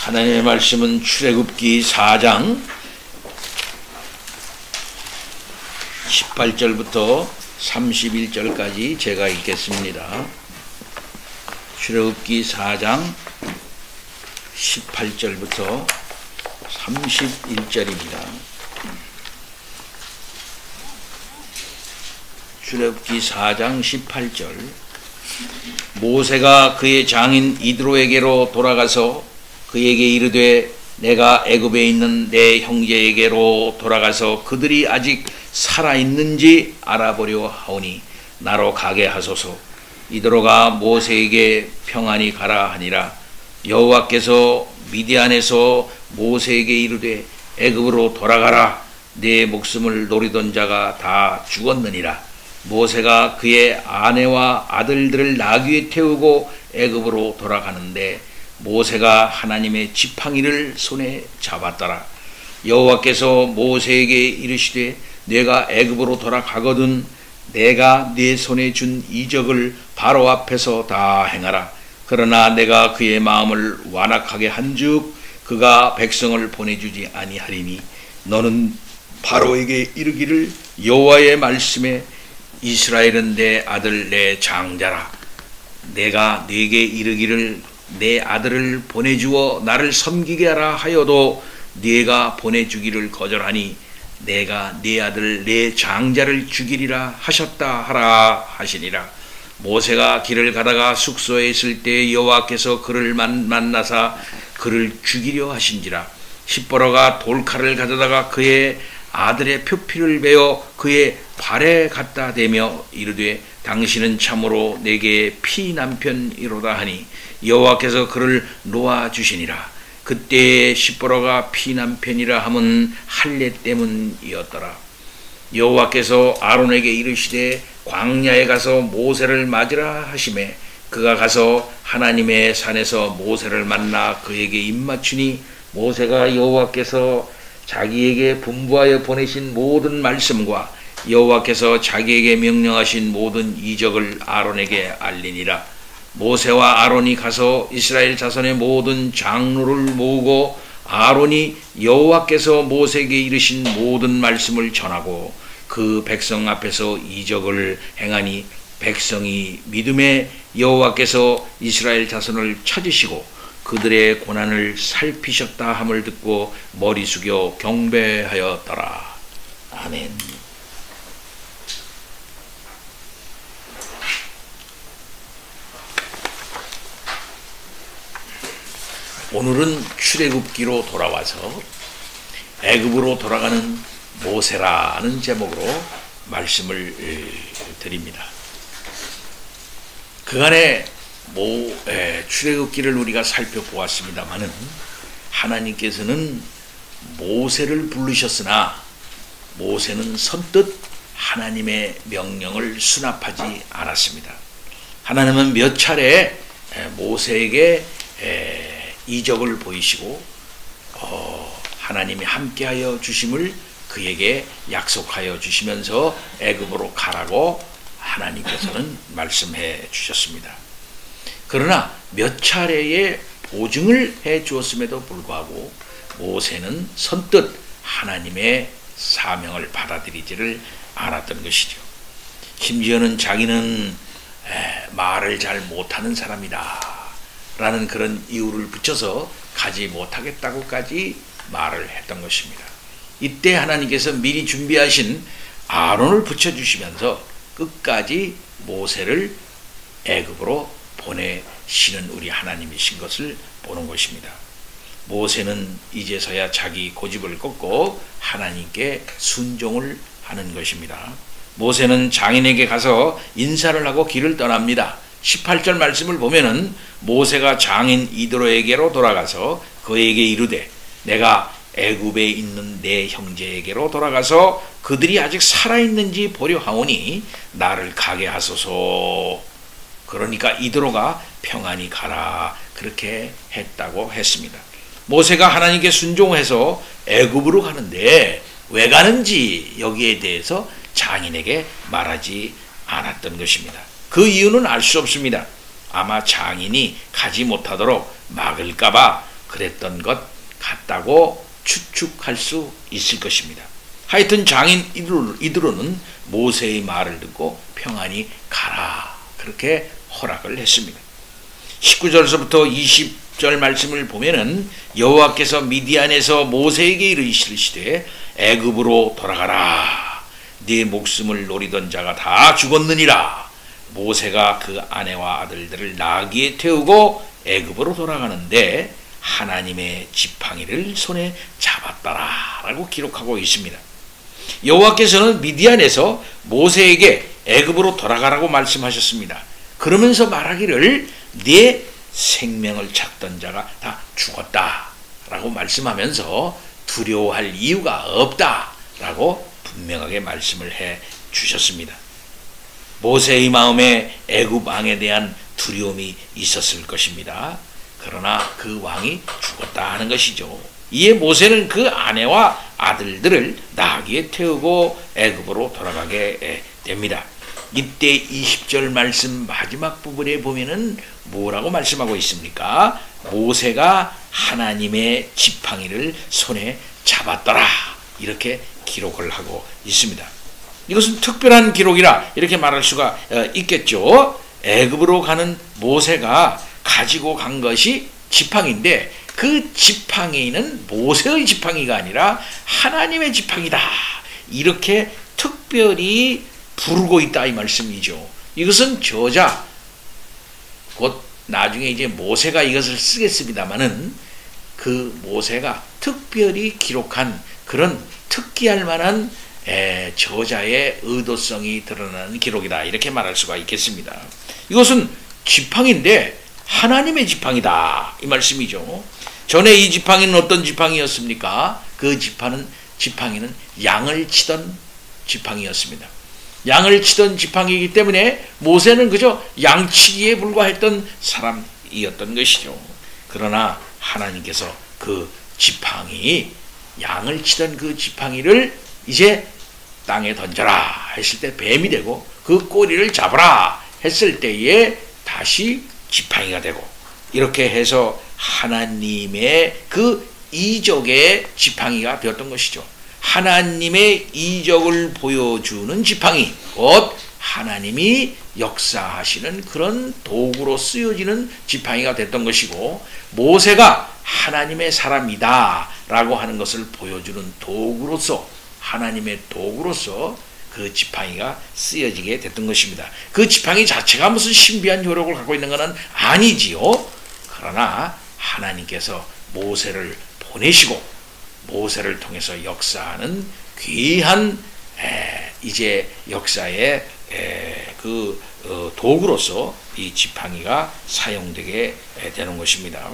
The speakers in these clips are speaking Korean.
하나님의 말씀은 출애굽기 4장 18절부터 31절까지 제가 읽겠습니다. 출애굽기 4장 18절부터 31절입니다. 출애굽기 4장 18절. 모세가 그의 장인 이드로에게로 돌아가서 그에게 이르되 내가 애굽에 있는 내 형제에게로 돌아가서 그들이 아직 살아있는지 알아보려 하오니 나로 가게 하소서. 이드로가 모세에게 평안히 가라 하니라. 여호와께서 미디안에서 모세에게 이르되 애굽으로 돌아가라. 내 목숨을 노리던 자가 다 죽었느니라. 모세가 그의 아내와 아들들을 나귀에 태우고 애굽으로 돌아가는데 모세가 하나님의 지팡이를 손에 잡았더라. 여호와께서 모세에게 이르시되 내가 애굽으로 돌아가거든 내가 네 손에 준 이적을 바로 앞에서 다 행하라. 그러나 내가 그의 마음을 완악하게 한즉 그가 백성을 보내주지 아니하리니 너는 바로에게 이르기를 여호와의 말씀에 이스라엘은 내 아들 내 장자라. 내가 네게 이르기를 내 아들을 보내주어 나를 섬기게 하라 하여도 네가 보내주기를 거절하니 내가 네 아들 내 장자를 죽이리라 하셨다 하라 하시니라. 모세가 길을 가다가 숙소에 있을 때 여호와께서 그를 만나사 그를 죽이려 하신지라. 십보로가 돌칼을 가져다가 그의 아들의 표피를 베어 그의 발에 갖다 대며 이르되 당신은 참으로 내게 피남편이로다 하니 여호와께서 그를 놓아 주시니라. 그때 십보로가 피남편이라 함은 할례 때문이었더라. 여호와께서 아론에게 이르시되 광야에 가서 모세를 맞으라 하시매 그가 가서 하나님의 산에서 모세를 만나 그에게 입맞추니 모세가 여호와께서 자기에게 분부하여 보내신 모든 말씀과 여호와께서 자기에게 명령하신 모든 이적을 아론에게 알리니라. 모세와 아론이 가서 이스라엘 자손의 모든 장로를 모으고 아론이 여호와께서 모세에게 이르신 모든 말씀을 전하고 그 백성 앞에서 이적을 행하니 백성이 믿음에 여호와께서 이스라엘 자손을 찾으시고 그들의 고난을 살피셨다 함을 듣고 머리 숙여 경배하였더라. 아멘. 오늘은 출애굽기로 돌아와서 애굽으로 돌아가는 모세라는 제목으로 말씀을 드립니다. 그간의 출애굽기를 우리가 살펴보았습니다마는 하나님께서는 모세를 부르셨으나 모세는 선뜻 하나님의 명령을 수납하지 않았습니다. 하나님은 몇 차례 모세에게 이적을 보이시고 하나님이 함께하여 주심을 그에게 약속하여 주시면서 애굽으로 가라고 하나님께서는 말씀해 주셨습니다. 그러나 몇 차례의 보증을 해 주었음에도 불구하고 모세는 선뜻 하나님의 사명을 받아들이지를 않았던 것이죠. 심지어는 자기는 말을 잘 못하는 사람이다 라는 그런 이유를 붙여서 가지 못하겠다고까지 말을 했던 것입니다. 이때 하나님께서 미리 준비하신 아론을 붙여주시면서 끝까지 모세를 애굽으로 보내시는 우리 하나님이신 것을 보는 것입니다. 모세는 이제서야 자기 고집을 꺾고 하나님께 순종을 하는 것입니다. 모세는 장인에게 가서 인사를 하고 길을 떠납니다. 18절 말씀을 보면은 모세가 장인 이드로에게로 돌아가서 그에게 이르되 내가 애굽에 있는 내 형제에게로 돌아가서 그들이 아직 살아있는지 보려 하오니 나를 가게 하소서. 그러니까 이드로가 평안히 가라 그렇게 했다고 했습니다. 모세가 하나님께 순종해서 애굽으로 가는데 왜 가는지 여기에 대해서 장인에게 말하지 않았던 것입니다. 그 이유는 알 수 없습니다. 아마 장인이 가지 못하도록 막을까봐 그랬던 것 같다고 추측할 수 있을 것입니다. 하여튼 장인 이드로는 모세의 말을 듣고 평안히 가라 그렇게 허락을 했습니다. 19절서부터 20절 말씀을 보면은 여호와께서 미디안에서 모세에게 이르시되 애굽으로 돌아가라. 네 목숨을 노리던 자가 다 죽었느니라. 모세가 그 아내와 아들들을 나귀에 태우고 애굽으로 돌아가는데 하나님의 지팡이를 손에 잡았더라 라고 기록하고 있습니다. 여호와께서는 미디안에서 모세에게 애굽으로 돌아가라고 말씀하셨습니다. 그러면서 말하기를 네 생명을 찾던 자가 다 죽었다 라고 말씀하면서 두려워할 이유가 없다 라고 분명하게 말씀을 해 주셨습니다. 모세의 마음에 애굽 왕에 대한 두려움이 있었을 것입니다. 그러나 그 왕이 죽었다 하는 것이죠. 이에 모세는 그 아내와 아들들을 나귀에 태우고 애굽으로 돌아가게 됩니다. 이때 20절 말씀 마지막 부분에 보면은 뭐라고 말씀하고 있습니까? 모세가 하나님의 지팡이를 손에 잡았더라 이렇게 기록을 하고 있습니다. 이것은 특별한 기록이라 이렇게 말할 수가 있겠죠. 애굽으로 가는 모세가 가지고 간 것이 지팡이인데 그 지팡이는 모세의 지팡이가 아니라 하나님의 지팡이다 이렇게 특별히 부르고 있다 이 말씀이죠. 이것은 저자 곧 나중에 이제 모세가 이것을 쓰겠습니다마는 그 모세가 특별히 기록한 그런 특기할 만한 저자의 의도성이 드러나는 기록이다 이렇게 말할 수가 있겠습니다. 이것은 지팡이인데 하나님의 지팡이다 이 말씀이죠. 전에 이 지팡이는 어떤 지팡이였습니까? 그 지팡이는 양을 치던 지팡이였습니다. 양을 치던 지팡이이기 때문에 모세는 그저 양치기에 불과했던 사람이었던 것이죠. 그러나 하나님께서 그 지팡이 양을 치던 그 지팡이를 이제 땅에 던져라 했을 때 뱀이 되고 그 꼬리를 잡아라 했을 때에 다시 지팡이가 되고 이렇게 해서 하나님의 그 이적의 지팡이가 되었던 것이죠. 하나님의 이적을 보여주는 지팡이, 곧 하나님이 역사하시는 그런 도구로 쓰여지는 지팡이가 됐던 것이고 모세가 하나님의 사람이다 라고 하는 것을 보여주는 도구로서 하나님의 도구로서 그 지팡이가 쓰여지게 됐던 것입니다. 그 지팡이 자체가 무슨 신비한 효력을 갖고 있는 것은 아니지요. 그러나 하나님께서 모세를 보내시고 모세를 통해서 역사하는 귀한 이제 역사의 그 도구로서 이 지팡이가 사용되게 되는 것입니다.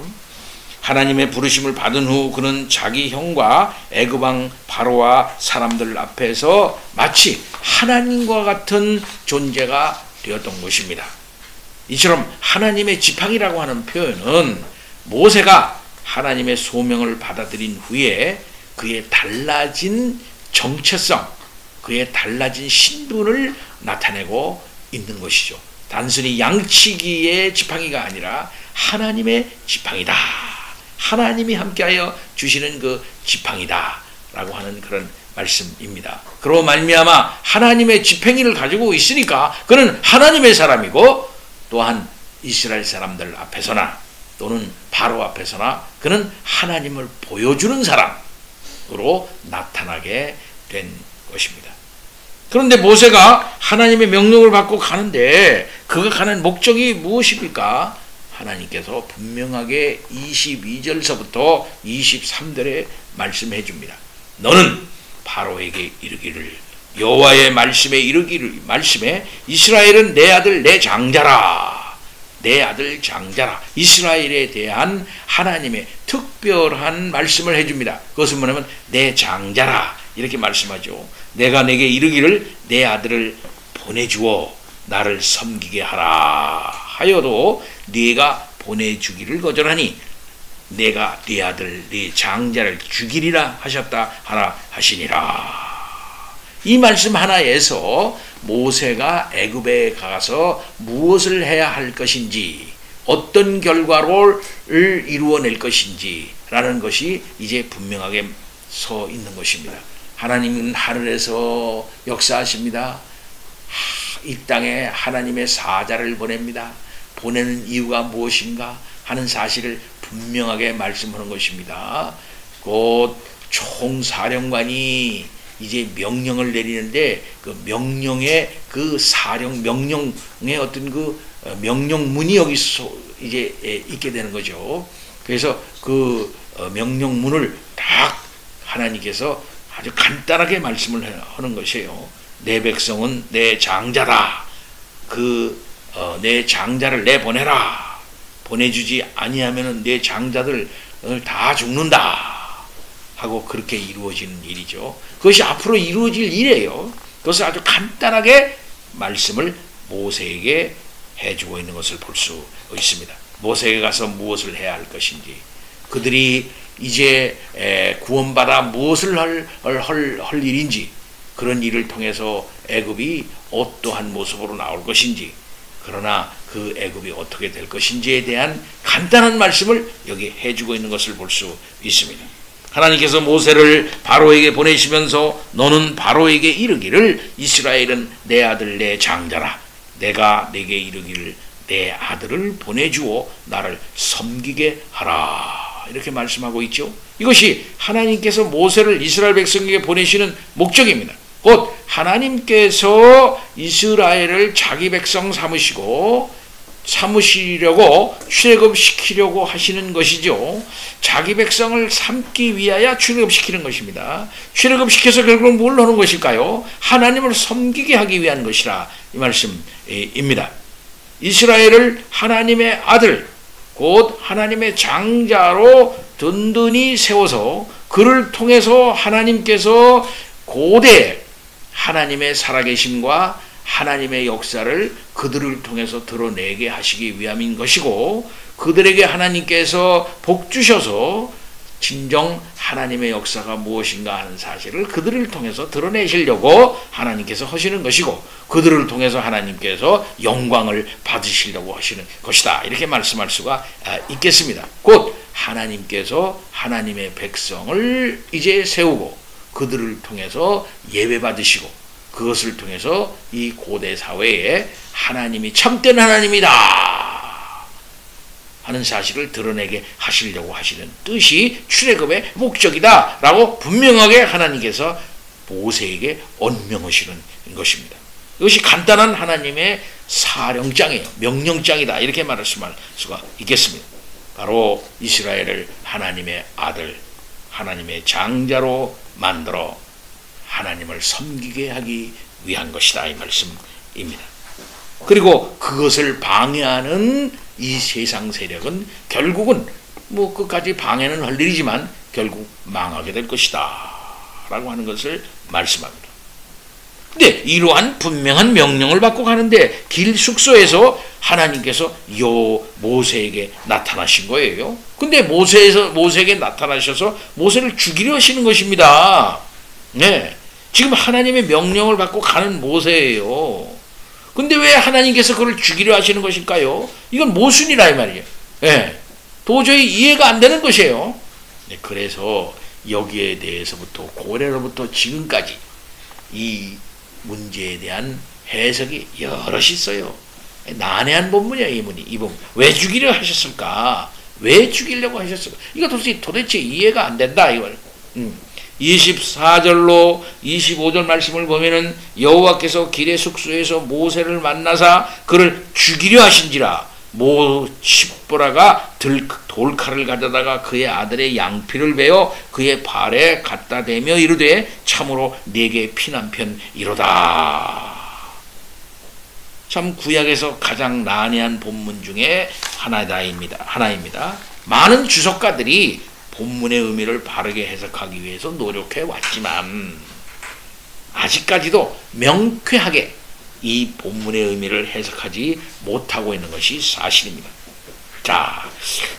하나님의 부르심을 받은 후 그는 자기 형과 애굽 왕 바로와 사람들 앞에서 마치 하나님과 같은 존재가 되었던 것입니다. 이처럼 하나님의 지팡이라고 하는 표현은 모세가 하나님의 소명을 받아들인 후에 그의 달라진 정체성, 그의 달라진 신분을 나타내고 있는 것이죠. 단순히 양치기의 지팡이가 아니라 하나님의 지팡이다. 하나님이 함께하여 주시는 그 지팡이다 라고 하는 그런 말씀입니다. 그로 말미암아 하나님의 지팡이를 가지고 있으니까 그는 하나님의 사람이고 또한 이스라엘 사람들 앞에서나 또는 바로 앞에서나 그는 하나님을 보여주는 사람으로 나타나게 된 것입니다. 그런데 모세가 하나님의 명령을 받고 가는데 그가 가는 목적이 무엇입니까? 하나님께서 분명하게 22절서부터 23절에 말씀해 줍니다. 너는 바로에게 이르기를 여호와의 말씀에 이르기를 말씀에 이스라엘은 내 아들 내 장자라. 내 아들 장자라. 이스라엘에 대한 하나님의 특별한 말씀을 해줍니다. 그것은 뭐냐면 내 장자라 이렇게 말씀하죠. 내가 내게 이르기를 내 아들을 보내주어 나를 섬기게 하라 하여도 네가 보내주기를 거절하니 내가 네 아들 네 장자를 죽이리라 하셨다 하라 하시니라. 이 말씀 하나에서 모세가 애굽에 가서 무엇을 해야 할 것인지 어떤 결과를 이루어낼 것인지라는 것이 이제 분명하게 서 있는 것입니다. 하나님은 하늘에서 역사하십니다. 이 땅에 하나님의 사자를 보냅니다. 보내는 이유가 무엇인가 하는 사실을 분명하게 말씀하는 것입니다. 곧 총사령관이 이제 명령을 내리는데 그 명령의 그 명령의 어떤 그 명령문이 여기서 이제 있게 되는 거죠. 그래서 그 명령문을 딱 하나님께서 아주 간단하게 말씀을 하는 것이에요. 내 백성은 내 장자다. 내 장자를 내보내라. 보내주지 아니하면은 내 장자들 다 죽는다. 하고 그렇게 이루어지는 일이죠. 그것이 앞으로 이루어질 일이에요. 그것을 아주 간단하게 말씀을 모세에게 해주고 있는 것을 볼 수 있습니다. 모세에게 가서 무엇을 해야 할 것인지, 그들이 이제 구원받아 무엇을 할 일인지, 그런 일을 통해서 애굽이 어떠한 모습으로 나올 것인지, 그러나 그 애굽이 어떻게 될 것인지에 대한 간단한 말씀을 여기 해주고 있는 것을 볼 수 있습니다. 하나님께서 모세를 바로에게 보내시면서 너는 바로에게 이르기를 이스라엘은 내 아들 내 장자라. 내가 내게 이르기를 내 아들을 보내주어 나를 섬기게 하라. 이렇게 말씀하고 있죠. 이것이 하나님께서 모세를 이스라엘 백성에게 보내시는 목적입니다. 곧 하나님께서 이스라엘을 자기 백성 삼으시려고 출애굽시키려고 하시는 것이죠. 자기 백성을 삼기 위하여 출애굽시키는 것입니다. 출애굽시켜서 결국 뭘 하는 것일까요? 하나님을 섬기게 하기 위한 것이라 이 말씀입니다. 이스라엘을 하나님의 아들, 곧 하나님의 장자로 든든히 세워서 그를 통해서 하나님께서 고대 하나님의 살아계심과 하나님의 역사를 그들을 통해서 드러내게 하시기 위함인 것이고, 그들에게 하나님께서 복 주셔서 진정 하나님의 역사가 무엇인가 하는 사실을 그들을 통해서 드러내시려고 하나님께서 하시는 것이고, 그들을 통해서 하나님께서 영광을 받으시려고 하시는 것이다. 이렇게 말씀할 수가 있겠습니다. 곧 하나님께서 하나님의 백성을 이제 세우고 그들을 통해서 예배받으시고, 그것을 통해서 이 고대 사회에 하나님이 참된 하나님이다 하는 사실을 드러내게 하시려고 하시는 뜻이 출애굽의 목적이다 라고 분명하게 하나님께서 모세에게 언명하시는 것입니다. 이것이 간단한 하나님의 사령장이에요. 명령장이다. 이렇게 말할 수가 있겠습니다. 바로 이스라엘을 하나님의 아들, 하나님의 장자로 만들어 하나님을 섬기게 하기 위한 것이다. 이 말씀입니다. 그리고 그것을 방해하는 이 세상 세력은 결국은 끝까지 방해는 할 일이지만 결국 망하게 될 것이다 라고 하는 것을 말씀합니다. 근데 이러한 분명한 명령을 받고 가는데 길 숙소에서 하나님께서 모세에게 나타나신 거예요. 근데 모세에게 나타나셔서 모세를 죽이려 하시는 것입니다. 네. 지금 하나님의 명령을 받고 가는 모세예요. 근데 왜 하나님께서 그를 죽이려 하시는 것일까요? 이건 모순이라 이 말이에요. 네. 도저히 이해가 안 되는 것이에요. 네. 그래서 여기에 대해서부터 고래로부터 지금까지 이 문제에 대한 해석이 여럿이 있어요. 난해한 본문이야, 이 본문. 왜 죽이려 하셨을까? 왜 죽이려고 하셨을까? 이거 도대체 이해가 안 된다, 이걸. 24절로 25절 말씀을 보면은 여호와께서 길의 숙소에서 모세를 만나사 그를 죽이려 하신지라 시보라가 돌칼을 가져다가 그의 아들의 양피를 베어 그의 발에 갖다 대며 이르되 참으로 내게 피난편이로다. 참 구약에서 가장 난해한 본문 중에 하나입니다. 많은 주석가들이 본문의 의미를 바르게 해석하기 위해서 노력해 왔지만 아직까지도 명쾌하게 이 본문의 의미를 해석하지 못하고 있는 것이 사실입니다. 자,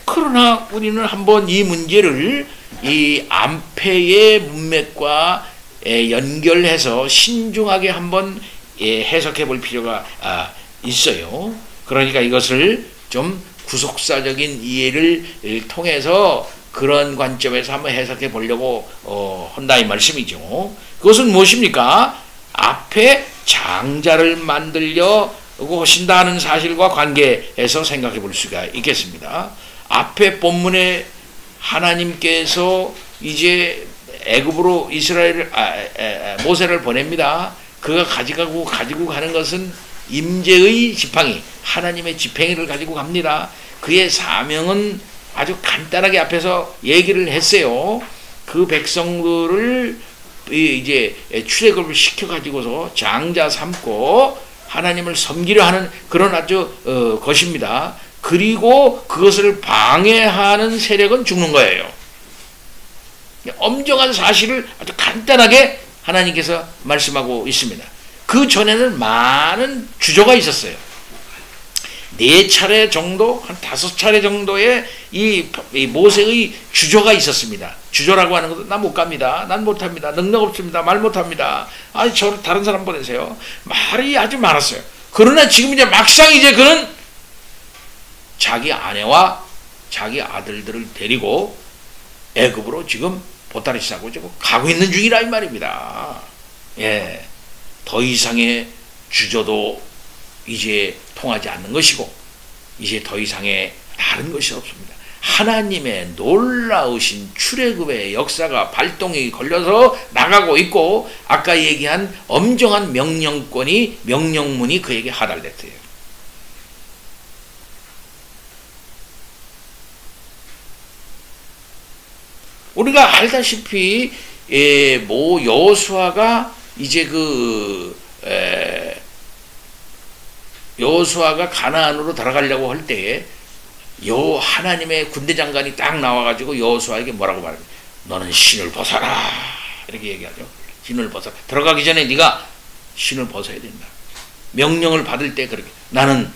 그러나 우리는 한번 이 문제를 이 암패의 문맥과 연결해서 신중하게 한번 해석해 볼 필요가 있어요. 그러니까 이것을 좀 구속사적인 이해를 통해서 그런 관점에서 한번 해석해 보려고 한다 이 말씀이죠. 그것은 무엇입니까? 앞에 장자를 만들려고 하신다는 사실과 관계해서 생각해 볼 수가 있겠습니다. 앞에 본문에 하나님께서 이제 애굽으로 이스라엘을 모세를 보냅니다. 그가 가지고 가는 것은 임재의 지팡이, 하나님의 지팡이를 가지고 갑니다. 그의 사명은 아주 간단하게 앞에서 얘기를 했어요. 그 백성들을 이제 출애굽을 시켜 가지고서 장자 삼고 하나님을 섬기려 하는 그런 아주 것입니다. 그리고 그것을 방해하는 세력은 죽는 거예요. 엄정한 사실을 아주 간단하게 하나님께서 말씀하고 있습니다. 그 전에는 많은 주저가 있었어요. 4차례 정도, 한 5차례 정도의 이 모세의 주저가 있었습니다. 주저라고 하는 것도 난 못 갑니다. 난 못합니다. 능력 없습니다. 말 못합니다. 아니, 저 다른 사람 보내세요. 말이 아주 많았어요. 그러나 지금 이제 막상 이제 그는 자기 아내와 자기 아들들을 데리고 애굽으로 지금 보따리 싸고 지금 가고 있는 중이라 이 말입니다. 예, 더 이상의 주저도 이제 통하지 않는 것이고 이제 더 이상의 다른 것이 없습니다. 하나님의 놀라우신 출애굽의 역사가 발동이 걸려서 나가고 있고 아까 얘기한 엄정한 명령문이 그에게 하달됐대요. 우리가 알다시피 여호수아가 이제 여호수아가 가나안으로 들어가려고 할 때에 하나님의 군대 장관이 딱 나와가지고 여호수아에게 뭐라고 말합니까? 너는 신을 벗어라 이렇게 얘기하죠. 신을 벗어라. 들어가기 전에 네가 신을 벗어야 된다. 명령을 받을 때 그렇게 나는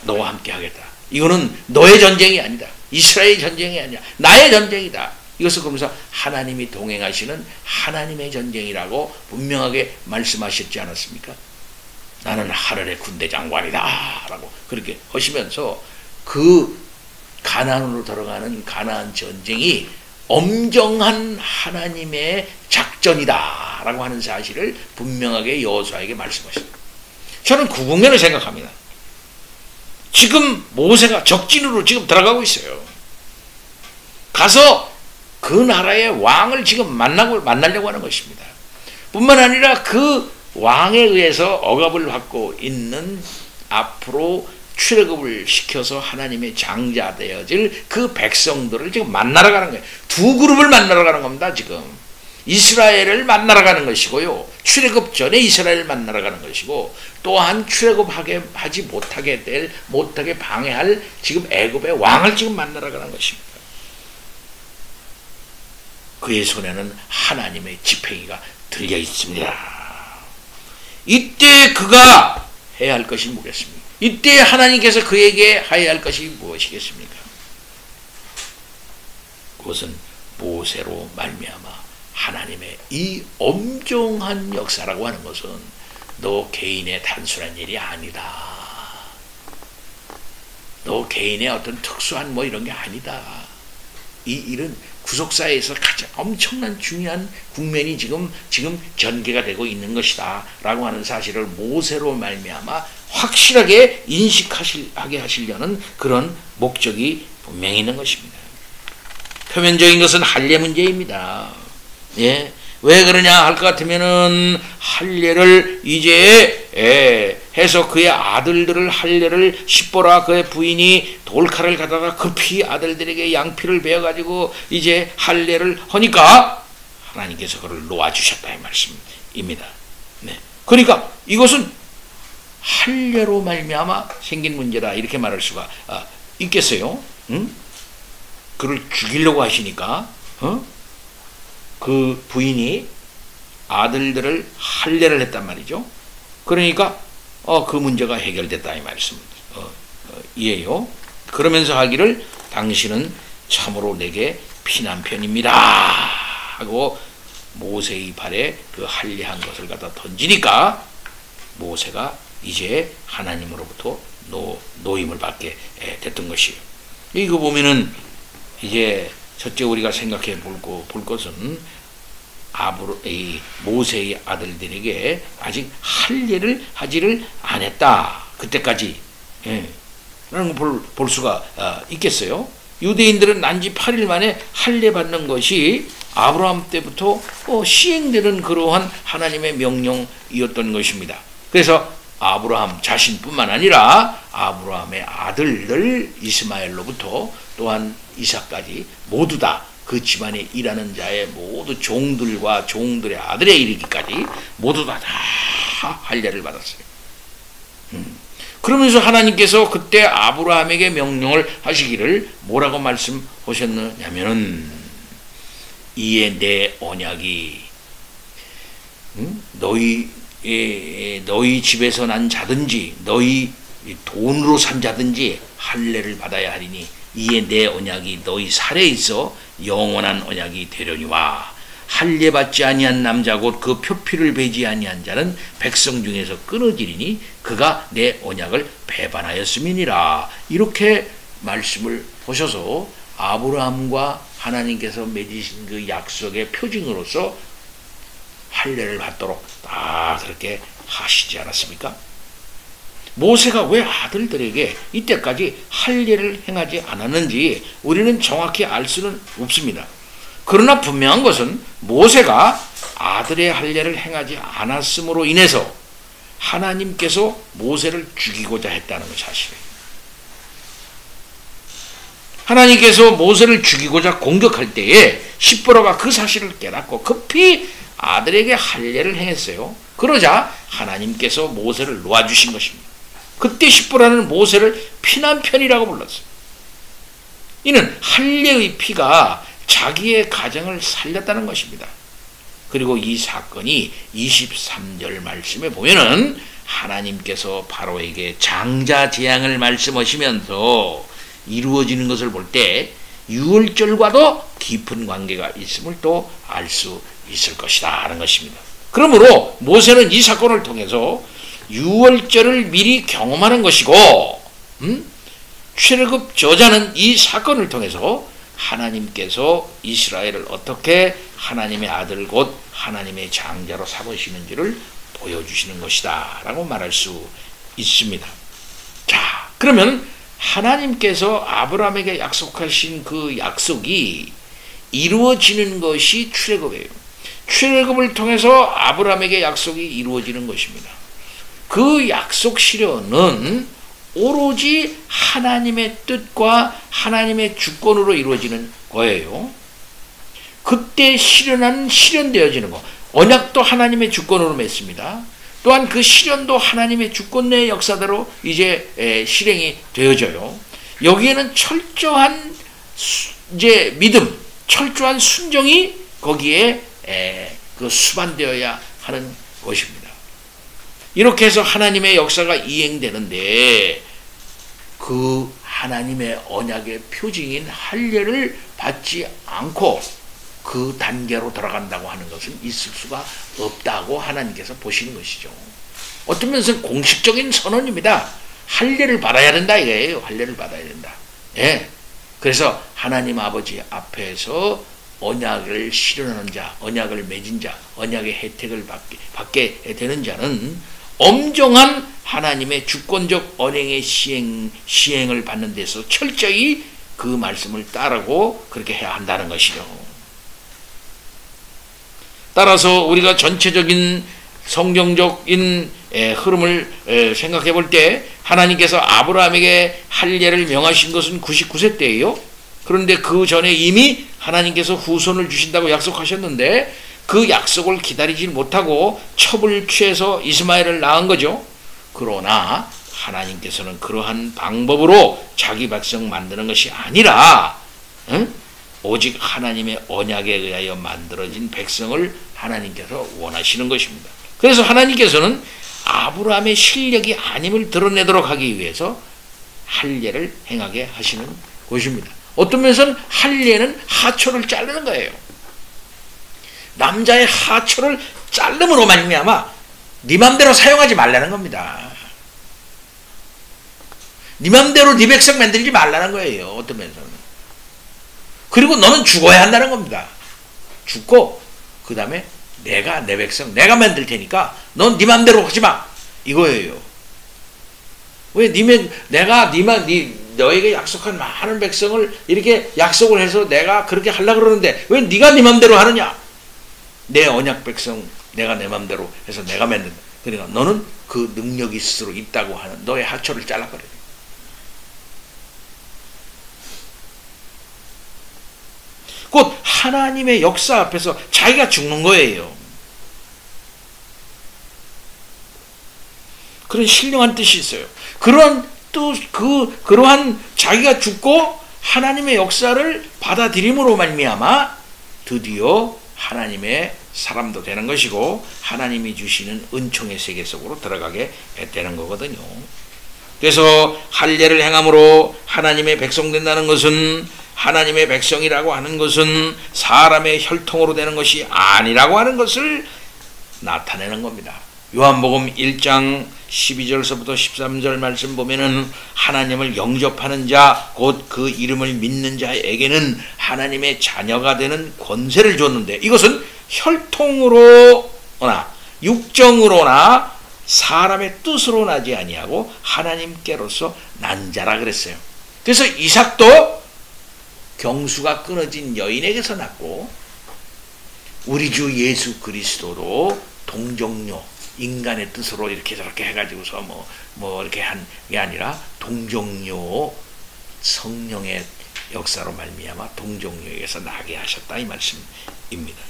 너와 함께 하겠다. 이거는 너의 전쟁이 아니다. 이스라엘의 전쟁이 아니야. 나의 전쟁이다. 이것을 그러면서 하나님이 동행하시는 하나님의 전쟁이라고 분명하게 말씀하셨지 않았습니까? 나는 하늘의 군대 장관이다 라고 그렇게 하시면서 그 가나안으로 들어가는 가나안 전쟁이 엄정한 하나님의 작전이다 라고 하는 사실을 분명하게 여호수아에게 말씀하십니다. 저는 그 국면을 생각합니다. 지금 모세가 적진으로 지금 들어가고 있어요. 가서 그 나라의 왕을 지금 만나려고 하는 것입니다. 뿐만 아니라 그 왕에 의해서 억압을 받고 있는 앞으로 출애굽을 시켜서 하나님의 장자 되어질 그 백성들을 지금 만나러 가는 거예요. 두 그룹을 만나러 가는 겁니다. 지금 이스라엘을 만나러 가는 것이고요. 출애굽 전에 이스라엘을 만나러 가는 것이고 또한 출애굽하지 못하게 방해할 지금 애굽의 왕을 지금 만나러 가는 것입니다. 그의 손에는 하나님의 지팡이가 들려 있습니다. 이때 그가 해야 할 것이 뭐겠습니까? 이때 하나님께서 그에게 해야 할 것이 무엇이겠습니까? 그것은 모세로 말미암아 하나님의 이 엄정한 역사라고 하는 것은 너 개인의 단순한 일이 아니다. 너 개인의 어떤 특수한 이런 게 아니다. 이 일은 구속사에서 가장 엄청난 중요한 국면이 지금 전개가 되고 있는 것이다 라고 하는 사실을 모세로 말미암아 확실하게 인식하게 하시려는 그런 목적이 분명히 있는 것입니다. 표면적인 것은 할례 문제입니다. 예. 왜 그러냐 할 것 같으면은 할례를 이제 해서 그의 아들들을 할례를 십보라 그의 부인이 돌칼을 가다가 급히 아들들에게 양피를 베어가지고 이제 할례를 하니까 하나님께서 그를 놓아주셨다 이 말씀입니다. 네. 그러니까 이것은 할례로 말미암아 생긴 문제다 이렇게 말할 수가 있겠어요? 응? 그를 죽이려고 하시니까 그 부인이 아들들을 할례를 했단 말이죠. 그러니까 그 문제가 해결됐다 이 말씀이에요. 그러면서 하기를 당신은 참으로 내게 피난편입니다 하고 모세의 발에 그 할례한 것을 갖다 던지니까 모세가 이제 하나님으로부터 노임을 받게 됐던 것이에요. 이거 보면은 이제 첫째 우리가 생각해 볼 것은 이 모세의 아들들에게 아직 할례를 하지를 않았다. 그때까지. 라는 걸 볼 수가 있겠어요. 유대인들은 난지 8일 만에 할례 받는 것이 아브라함 때부터 시행되는 그러한 하나님의 명령이었던 것입니다. 그래서 아브라함 자신뿐만 아니라 아브라함의 아들들 이스마엘로부터 또한 이삭까지 모두 다 그 집안에 일하는 자의 모두 종들과 종들의 아들에 이르기까지 모두 다 할례를 받았어요. 그러면서 하나님께서 그때 아브라함에게 명령을 하시기를 뭐라고 말씀하셨느냐면은 이에 내 언약이 너희 집에서 난 자든지 너희 돈으로 산 자든지 할례를 받아야 하리니 이에 내 언약이 너희 살에 있어 영원한 언약이 되려니와 할례 받지 아니한 남자 곧 그 표피를 베지 아니한 자는 백성 중에서 끊어지리니 그가 내 언약을 배반하였음이니라. 이렇게 말씀을 보셔서 아브라함과 하나님께서 맺으신 그 약속의 표징으로서 할례를 받도록 다 그렇게 하시지 않았습니까? 모세가 왜 아들들에게 이때까지 할례를 행하지 않았는지 우리는 정확히 알 수는 없습니다. 그러나 분명한 것은 모세가 아들의 할례를 행하지 않았음으로 인해서 하나님께서 모세를 죽이고자 했다는 것이 사실이에요. 하나님께서 모세를 죽이고자 공격할 때에 십보라가 그 사실을 깨닫고 급히 아들에게 할례를 행했어요. 그러자 하나님께서 모세를 놓아주신 것입니다. 그때 십보라는 모세를 피난편이라고 불렀어요. 이는 할례의 피가 자기의 가정을 살렸다는 것입니다. 그리고 이 사건이 23절 말씀에 보면은 하나님께서 바로에게 장자 재앙을 말씀하시면서 이루어지는 것을 볼 때 유월절과도 깊은 관계가 있음을 또 알 수 있을 것이다 하는 것입니다. 그러므로 모세는 이 사건을 통해서 유월절을 미리 경험하는 것이고 출애굽 저자는 이 사건을 통해서 하나님께서 이스라엘을 어떻게 하나님의 아들 곧 하나님의 장자로 삼으시는지를 보여주시는 것이다 라고 말할 수 있습니다. 자, 그러면 하나님께서 아브라함에게 약속하신 그 약속이 이루어지는 것이 출애굽이에요. 출애굽을 통해서 아브라함에게 약속이 이루어지는 것입니다. 그 약속 실현은 오로지 하나님의 뜻과 하나님의 주권으로 이루어지는 거예요. 그때 실현되어지는 거. 언약도 하나님의 주권으로 맺습니다. 또한 그 실현도 하나님의 주권 내의 역사대로 이제 실행이 되어져요. 여기에는 철저한 이제 믿음, 철저한 순종이 거기에 그 수반되어야 하는 것입니다. 이렇게 해서 하나님의 역사가 이행되는데 그 하나님의 언약의 표징인 할례를 받지 않고 그 단계로 들어간다고 하는 것은 있을 수가 없다고 하나님께서 보시는 것이죠. 어떤 면에서는 공식적인 선언입니다. 할례를 받아야 된다 이거예요. 할례를 받아야 된다. 예. 그래서 하나님 아버지 앞에서 언약을 실현하는 자, 언약을 맺은 자, 언약의 혜택을 받게 되는 자는 엄정한 하나님의 주권적 언행의 시행을 받는 데서 철저히 그 말씀을 따르고 그렇게 해야 한다는 것이죠. 따라서 우리가 전체적인 성경적인 흐름을 생각해 볼 때 하나님께서 아브라함에게 할례를 명하신 것은 99세 때예요. 그런데 그 전에 이미 하나님께서 후손을 주신다고 약속하셨는데 그 약속을 기다리지 못하고 첩을 취해서 이스마엘을 낳은 거죠. 그러나 하나님께서는 그러한 방법으로 자기 백성 만드는 것이 아니라 오직 하나님의 언약에 의하여 만들어진 백성을 하나님께서 원하시는 것입니다. 그래서 하나님께서는 아브라함의 실력이 아님을 드러내도록 하기 위해서 할례를 행하게 하시는 것입니다. 어떤 면에서는 할례는 하초를 자르는 거예요. 남자의 하초를 자름으로 말미암아 네 맘대로 사용하지 말라는 겁니다. 네 맘대로 네 백성 만들지 말라는 거예요. 어떤 면에서는. 그리고 너는 죽어야 한다는 겁니다. 죽고 그 다음에 내가 내 백성 내가 만들 테니까 넌 네 맘대로 하지 마 이거예요. 왜 내가 너에게 약속한 많은 백성을 이렇게 약속을 해서 내가 그렇게 하려고 그러는데 왜 네가 네 맘대로 하느냐? 내 언약 백성 내가 내 맘대로 해서 내가 만든다. 그러니까 너는 그 능력이 스스로 있다고 하는 너의 하초를 잘라버려야 돼. 곧 하나님의 역사 앞에서 자기가 죽는 거예요. 그런 신령한 뜻이 있어요. 그러한 자기가 죽고 하나님의 역사를 받아들임으로 말미암아 드디어 하나님의 사람도 되는 것이고 하나님이 주시는 은총의 세계 속으로 들어가게 되는 거거든요. 그래서 할례를 행함으로 하나님의 백성 된다는 것은 하나님의 백성이라고 하는 것은 사람의 혈통으로 되는 것이 아니라고 하는 것을 나타내는 겁니다. 요한복음 1장 12절서부터 13절 말씀 보면은 하나님을 영접하는 자, 곧 그 이름을 믿는 자에게는 하나님의 자녀가 되는 권세를 줬는데 이것은 혈통으로나 육정으로나 사람의 뜻으로 나지 아니하고 하나님께로서 난 자라 그랬어요. 그래서 이삭도 경수가 끊어진 여인에게서 났고 우리 주 예수 그리스도로 동정녀 인간의 뜻으로 이렇게 저렇게 해가지고서 뭐 이렇게 한 게 아니라 동정녀 성령의 역사로 말미암아 동정녀에게서 나게 하셨다 이 말씀입니다.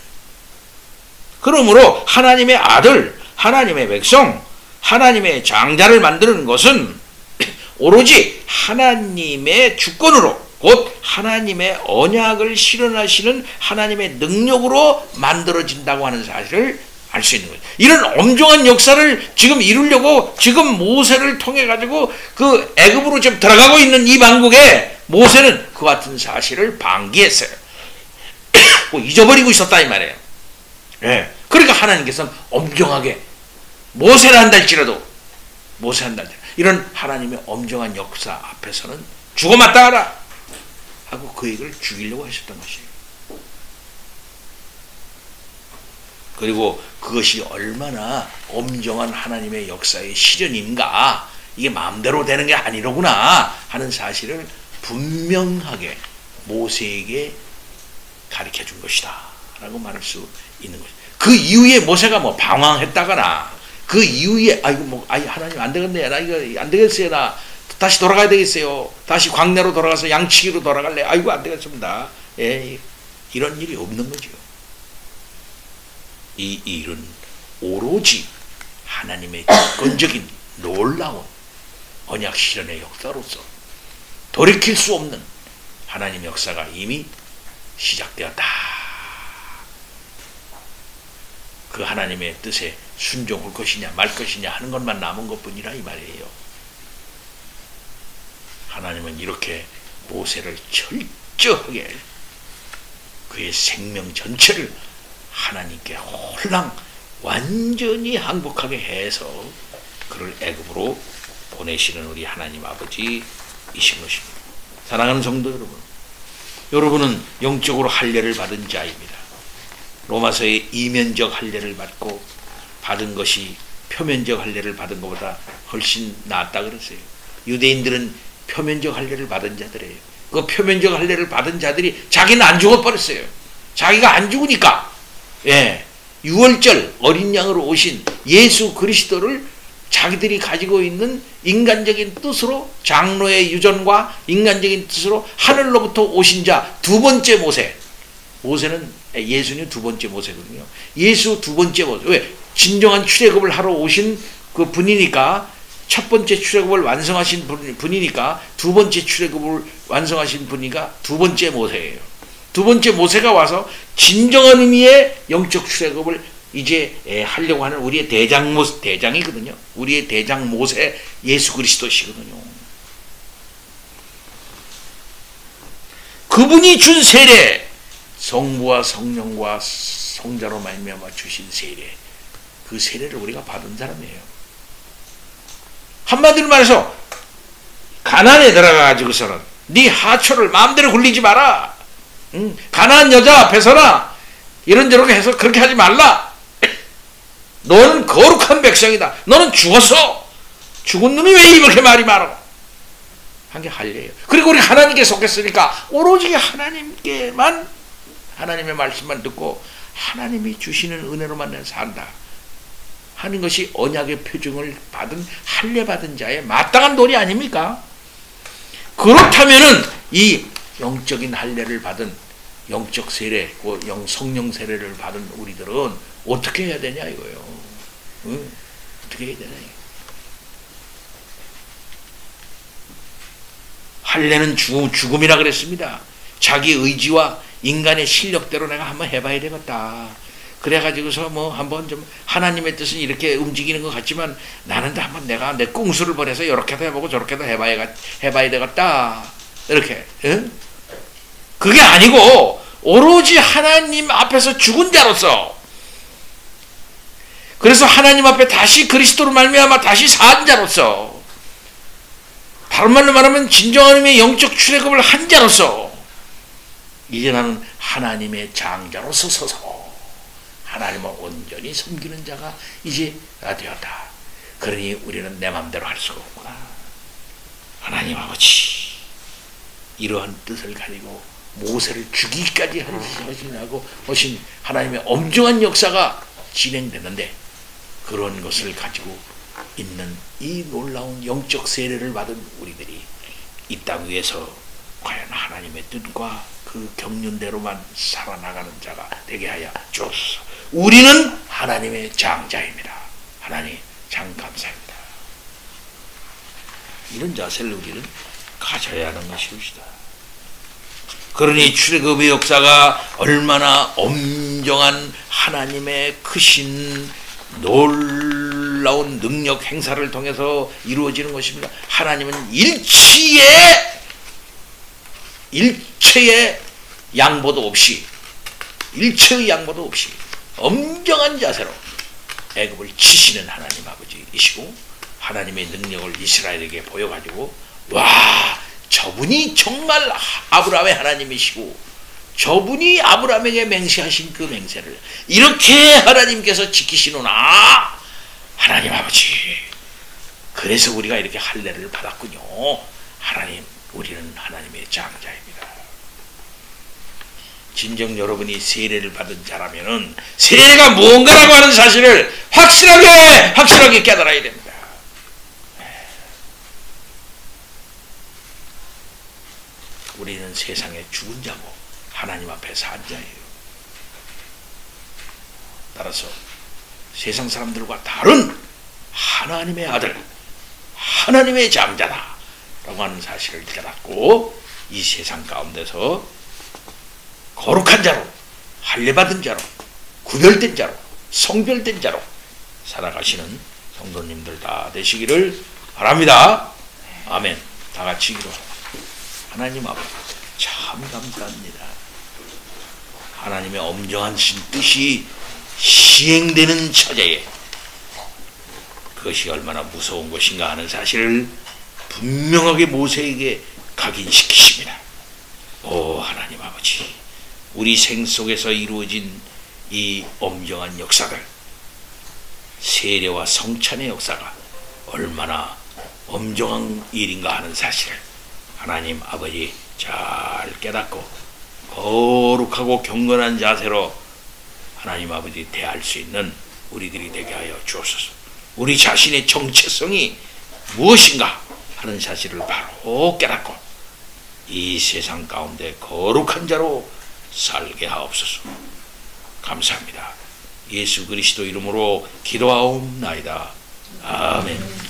그러므로 하나님의 아들, 하나님의 백성, 하나님의 장자를 만드는 것은 오로지 하나님의 주권으로 곧 하나님의 언약을 실현하시는 하나님의 능력으로 만들어진다고 하는 사실을 알 수 있는 거예요. 이런 엄중한 역사를 지금 이루려고 지금 모세를 통해 가지고 그 애굽으로 지금 들어가고 있는 이 만국에 모세는 그 같은 사실을 방기했어요. 뭐 잊어버리고 있었다 이 말이에요. 예. 그러니까 하나님께서는 엄정하게 모세를 한다 할지라도 이런 하나님의 엄정한 역사 앞에서는 죽어 마땅하라 하고 그에게 죽이려고 하셨던 것이에요. 그리고 그것이 얼마나 엄정한 하나님의 역사의 실현인가, 이게 마음대로 되는 게 아니로구나 하는 사실을 분명하게 모세에게 가르쳐 준 것이다 라고 말할 수 있는 것이죠. 그 이후에 모세가 뭐 방황했다거나 그 이후에 하나님 안 되겠네, 나 이거 안 되겠어요, 나 다시 돌아가야 되겠어요, 다시 광야로 돌아가서 양치기로 돌아갈래, 안 되겠습니다. 예, 이런 일이 없는 거죠. 이 일은 오로지 하나님의 주권적인 놀라운 언약 실현의 역사로서 돌이킬 수 없는 하나님의 역사가 이미 시작되었다. 그 하나님의 뜻에 순종할 것이냐 말 것이냐 하는 것만 남은 것뿐이라 이 말이에요. 하나님은 이렇게 모세를 철저하게 그의 생명 전체를 하나님께 홀랑 완전히 항복하게 해서 그를 애굽으로 보내시는 우리 하나님 아버지이신 것입니다. 사랑하는 성도 여러분, 여러분은 영적으로 할례를 받은 자입니다. 로마서의 이면적 할례를 받고 받은 것이 표면적 할례를 받은 것보다 훨씬 낫다 그랬어요. 유대인들은 표면적 할례를 받은 자들이에요. 그 표면적 할례를 받은 자들이 자기는 안 죽어버렸어요. 자기가 안 죽으니까 유월절 어린 양으로 오신 예수 그리스도를 자기들이 가지고 있는 인간적인 뜻으로, 장로의 유전과 인간적인 뜻으로 하늘로부터 오신 자 두 번째 모세, 예수님 두 번째 모세거든요. 예수 두 번째 모세. 왜? 진정한 출애굽을 하러 오신 그 분이니까, 첫 번째 출애굽을 완성하신 분이니까 두 번째 출애굽을 완성하신 분이가 두 번째 모세예요. 두 번째 모세가 와서 진정한 의미의 영적 출애굽을 이제 하려고 하는 우리의 대장이거든요. 우리의 대장 모세 예수 그리스도시거든요. 그분이 준 세례, 성부와 성령과 성자로 말미암아 주신 세례, 그 세례를 우리가 받은 사람이에요. 한마디로 말해서 가난에 들어가가지고서는 네 하초를 마음대로 굴리지 마라. 가난한 여자 앞에서나 이런저런 해서 그렇게 하지 말라. 너는 거룩한 백성이다. 너는 죽었어. 죽은 놈이 왜 이렇게 말이 많아? 한 게 할례예요. 그리고 우리 하나님께 속했으니까 오로지 하나님께만, 하나님의 말씀만 듣고 하나님이 주시는 은혜로만 산다 하는 것이 언약의 표징을 받은, 할례 받은 자의 마땅한 도리 아닙니까? 그렇다면은 이 영적인 할례를 받은, 영적 세례, 성령 세례를 받은 우리들은 어떻게 해야 되냐 이거예요. 응? 어떻게 해야 되냐. 할례는 죽음이라 그랬습니다. 자기 의지와 인간의 실력대로 내가 한번 해봐야 되겠다. 그래가지고서 뭐 한번 좀 하나님의 뜻은 이렇게 움직이는 것 같지만 나는 한번 내가 내 꽁수를 벌여서 이렇게도 해보고 저렇게도 해봐야 되겠다. 이렇게. 응? 그게 아니고 오로지 하나님 앞에서 죽은 자로서, 그래서 하나님 앞에 다시 그리스도로 말미암아 다시 산 자로서, 다른 말로 말하면 진정한 의미의 영적 출애굽을 한 자로서 이제 나는 하나님의 장자로서 서서 하나님을 온전히 섬기는 자가 이제 되었다. 그러니 우리는 내 마음대로 할 수가 없구나. 하나님 아버지, 이러한 뜻을 가지고 모세를 죽이기까지 하신 하나님의 엄중한 역사가 진행되는데, 그런 것을 가지고 있는 이 놀라운 영적 세례를 받은 우리들이 이 땅 위에서 과연 하나님의 뜻과 그 경륜대로만 살아나가는 자가 되게 하여 주옵소서. 우리는 하나님의 장자입니다. 하나님 장 감사합니다. 이런 자세를 우리는 가져야 하는 것입니다. 그러니 출애굽의 역사가 얼마나 엄정한 하나님의 크신 놀라운 능력 행사를 통해서 이루어지는 것입니다. 하나님은 일체의 양보도 없이 엄정한 자세로 애굽을 치시는 하나님 아버지이시고, 하나님의 능력을 이스라엘에게 보여가지고, 와, 저분이 정말 아브라함의 하나님이시고 저분이 아브라함에게 맹세하신 그 맹세를 이렇게 하나님께서 지키시노나, 하나님 아버지, 그래서 우리가 이렇게 할례를 받았군요. 하나님, 우리는 하나님의 장자입니다. 진정 여러분이 세례를 받은 자라면은 세례가 무언가라고 하는 사실을 확실하게 깨달아야 됩니다. 우리는 세상에 죽은 자고 하나님 앞에 산 자예요. 따라서 세상 사람들과 다른 하나님의 아들, 하나님의 장자다 라고 하는 사실을 깨닫고 이 세상 가운데서 거룩한 자로, 할례받은 자로, 구별된 자로, 성별된 자로 살아가시는 성도님들 다 되시기를 바랍니다. 아멘. 다 같이 기도합니다. 하나님 아버지, 참 감사합니다. 하나님의 엄정한 뜻이 시행되는 처제에 그것이 얼마나 무서운 것인가 하는 사실을 분명하게 모세에게 각인시키십니다. 오 하나님 아버지, 우리 생 속에서 이루어진 이 엄정한 역사들, 세례와 성찬의 역사가 얼마나 엄정한 일인가 하는 사실을 하나님 아버지 잘 깨닫고 거룩하고 경건한 자세로 하나님 아버지 대할 수 있는 우리들이 되게 하여 주옵소서. 우리 자신의 정체성이 무엇인가 하는 사실을 바로 깨닫고 이 세상 가운데 거룩한 자로 살게 하옵소서. 감사합니다. 예수 그리스도 이름으로 기도하옵나이다. 아멘.